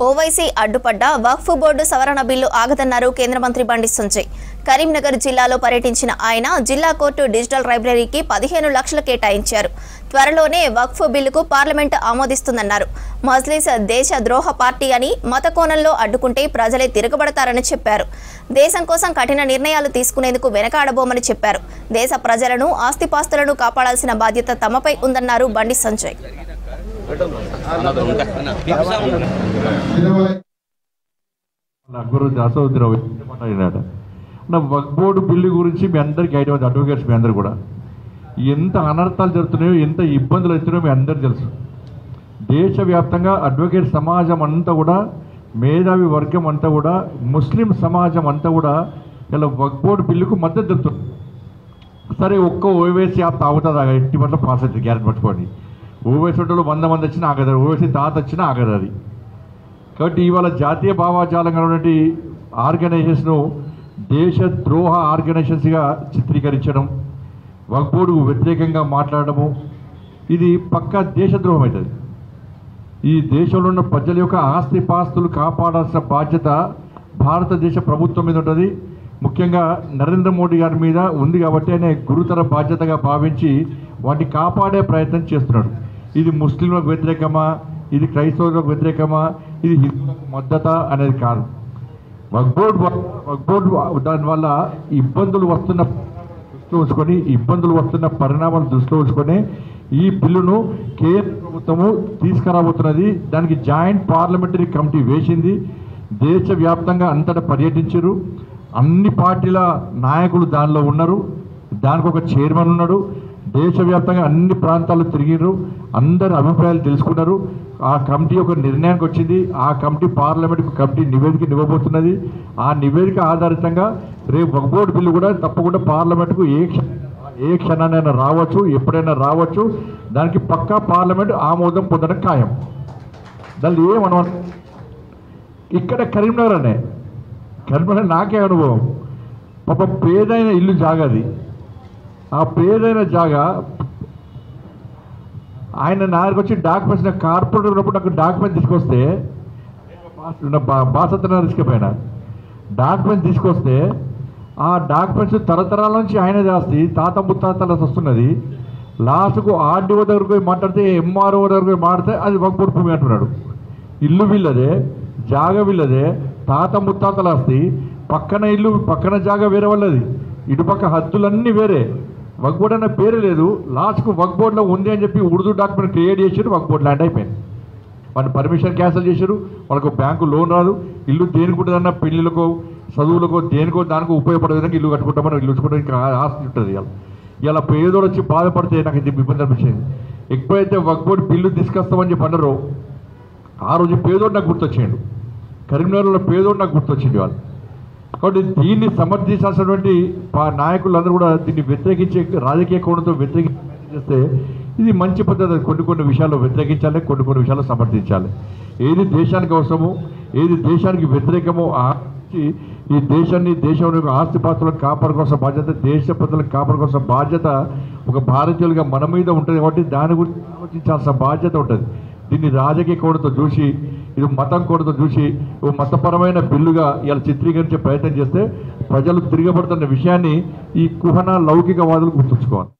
ఓవైసీ అడ్డుపడ్డ వక్ఫ్ board సవరణ bill ఆగదన్నారు కేంద్ర మంత్రి బండి సంజయ్. కరీంనగర్ జిల్లాలో పర్యటించిన ఆయన జిల్లా కోర్టు డిజిటల్ లైబ్రరీకి 15 లక్షలు కేటాయించారు. త్వరలోనే వక్ఫ్ బిల్లుకు పార్లమెంట్ ఆమోదిస్తుందన్నారు. మజ్లిస్ దేశ ద్రోహ పార్టీ అని మత కోణంలో అడ్డుకుంటే ప్రజలే తిరగబడతారని చెప్పారు. దేశం కోసం కఠిన నిర్ణయాలు తీసుకునేందుకు వెనకాడబోమని చెప్పారు. దేశ ప్రజలను ఆస్తిపాస్తులను కాపాడాల్సిన బాధ్యత తమపై ఉందన్నారు బండి సంజయ్. వక్ఫ్ బోర్డు బిల్లు గురించి మీ అందరికీ ఐడియా ఉంది. అడ్వకేట్స్ మీ అందరు కూడా ఎంత అనర్థాలు జరుగుతున్నాయో, ఎంత ఇబ్బందులు అవుతున్నాయో మీ అందరికీ తెలుసు. దేశవ్యాప్తంగా అడ్వకేట్ సమాజం అంతా కూడా, మేధావి వర్గం అంతా కూడా, ముస్లిం సమాజం అంతా కూడా ఇలా వక్ఫ్ బోర్డు బిల్లుకు మద్దతు తెలుపుతుంది. సరే, ఒక్క ఓవైసీ యాప్ ఆగుతుందా? 80% పాస్ అవుతుంది, గ్యారెంటీ పట్టుకోండి. ఓవైసీ వాళ్ళు 100 మంది వచ్చినా ఆగదు, ఓవైసీ తాత వచ్చినా ఆగదు అది. కాబట్టి ఇవాళ జాతీయ భావాజాలంగా ఉన్నటువంటి ఆర్గనైజేషన్ను దేశ ద్రోహ ఆర్గనైజేషన్స్గా చిత్రీకరించడం, వక్ఫ్ బోర్డుకు వ్యతిరేకంగా మాట్లాడము, ఇది పక్కా దేశద్రోహం అవుతుంది. ఈ దేశంలో ఉన్న ప్రజల యొక్క ఆస్తిపాస్తులు కాపాడాల్సిన బాధ్యత భారతదేశ ప్రభుత్వం మీద ఉంటుంది. ముఖ్యంగా నరేంద్ర మోడీ గారి మీద ఉంది కాబట్టి ఆయన గురుతర బాధ్యతగా భావించి వాటిని కాపాడే ప్రయత్నం చేస్తున్నాడు. ఇది ముస్లింలకు వ్యతిరేకమా, ఇది క్రైస్తవులకు వ్యతిరేకమా, ఇది హిందువులకు మద్దత అనేది కాదు. వక్ఫ్ బోర్డు దానివల్ల ఇబ్బందులు వస్తున్న పరిణామాలు దృష్టిలో ఉంచుకొని ఈ బిల్లును కేంద్ర ప్రభుత్వము తీసుకురాబోతున్నది. దానికి జాయింట్ పార్లమెంటరీ కమిటీ వేసింది. దేశవ్యాప్తంగా అంతటా పర్యటించారు. అన్ని పార్టీల నాయకులు దానిలో ఉన్నారు. దానికి ఒక చైర్మన్ ఉన్నాడు. దేశవ్యాప్తంగా అన్ని ప్రాంతాల్లో తిరిగిరు. అందరి అభిప్రాయాలు తెలుసుకున్నారు. ఆ కమిటీ ఒక నిర్ణయానికి వచ్చింది. ఆ కమిటీ పార్లమెంట్కు కమిటీ నివేదిక ఇవ్వబోతున్నది. ఆ నివేదిక ఆధారితంగా రేపు వక్ఫ్ బోర్డు బిల్లు కూడా తప్పకుండా పార్లమెంట్కు ఏ క్షణానైనా రావచ్చు, ఎప్పుడైనా రావచ్చు. దానికి పక్కా పార్లమెంట్ ఆమోదం పొందడం ఖాయం. దాన్ని ఏమనం ఇక్కడ కరీంనగర్ నాకే అనుభవం. పాప పేదైన ఇల్లు జాగాది. ఆ పేదైన జాగా ఆయన నాకు వచ్చి డాక్యుమెంట్స్, నాకు కార్పొరేటర్ ఉన్నప్పుడు నాకు డాక్యుమెంట్ తీసుకొస్తే బాసత్ర రిస్కపోయినా డాక్యుమెంట్ తీసుకొస్తే ఆ డాక్యుమెంట్స్ తరతరాల నుంచి ఆయన జాస్తి తాత ముత్తాతల వస్తున్నది. లాస్ట్కు ఆర్డీఓ దగ్గరకు పోయి మాట్లాడితే, ఎంఆర్ఓ దగ్గరకు పోయి మాట్లాడితే అది వక్ఫ్ బోర్డు భూమి అంటున్నాడు. ఇల్లు వీళ్ళదే, జాగా వీళ్ళదే, తాత ముత్తాతల ఆస్తి. పక్కన ఇల్లు పక్కన జాగా వేరే వాళ్ళది, ఇటుపక్క హద్దులన్నీ వేరే. వక్ఫ్ బోర్డు అనే పేరు లేదు. లాస్ట్కు వక్ఫ్ బోర్డులో ఉంది అని చెప్పి ఉర్దూ డాక్యుమెంట్ క్రియేట్ చేశారు. వక్ఫ్ బోర్డు ల్యాండ్ అయిపోయింది. వాళ్ళు పర్మిషన్ క్యాన్సిల్ చేశారు. వాళ్ళకు బ్యాంకు లోన్ రాదు. ఇల్లు దేనికి ఉంటుందన్న పెళ్ళిళ్ళకో, చదువులకో, దేనికో దానికో ఉపయోగపడే విధంగా ఇల్లు కట్టుకుంటామని ఇల్లు ఉంచుకోవడానికి ఆస్తి ఉంటుంది. ఇలా పేదోడు వచ్చి బాధపడితే నాకు ఇది ఇబ్బంది అనిపించింది. ఎప్పుడైతే వక్ఫ్ బోర్డు బిల్లు తీసుకొస్తామని చెప్పి అన్నారో ఆ రోజు పేదోడు నాకు గుర్తొచ్చాడు. కరీంనగర్లో పేదోడు నాకు గుర్తొచ్చింది వాళ్ళు. కాబట్టి దీన్ని సమర్థించాల్సినటువంటి నాయకులందరూ కూడా దీన్ని వ్యతిరేకించే, రాజకీయ కోణంతో వ్యతిరేకిస్తే ఇది మంచి పద్ధతి. కొన్ని విషయాల్లో వ్యతిరేకించాలి, కొన్ని విషయాల్లో సమర్థించాలి. ఏది దేశానికి అవసరమో, ఏది దేశానికి వ్యతిరేకమో ఈ దేశంలో ఆస్తిపాస్తులను కాపాడుకోవాల్సిన బాధ్యత, దేశ ప్రజలకు కాపాడుకోవాల్సిన బాధ్యత ఒక భారతీయులుగా మన మీద ఉంటుంది. కాబట్టి దాని గురించి ఆలోచించాల్సిన బాధ్యత ఉంటుంది. దీన్ని రాజకీయ కోణంతో చూసి, ఇది మతం కోణంతో చూసి ఓ మతపరమైన బిల్లుగా ఇలా చిత్రీకరించే ప్రయత్నం చేస్తే ప్రజలు తిరగబడుతున్న విషయాన్ని ఈ కుహన లౌకికవాదులు గుర్తుంచుకోవాలి.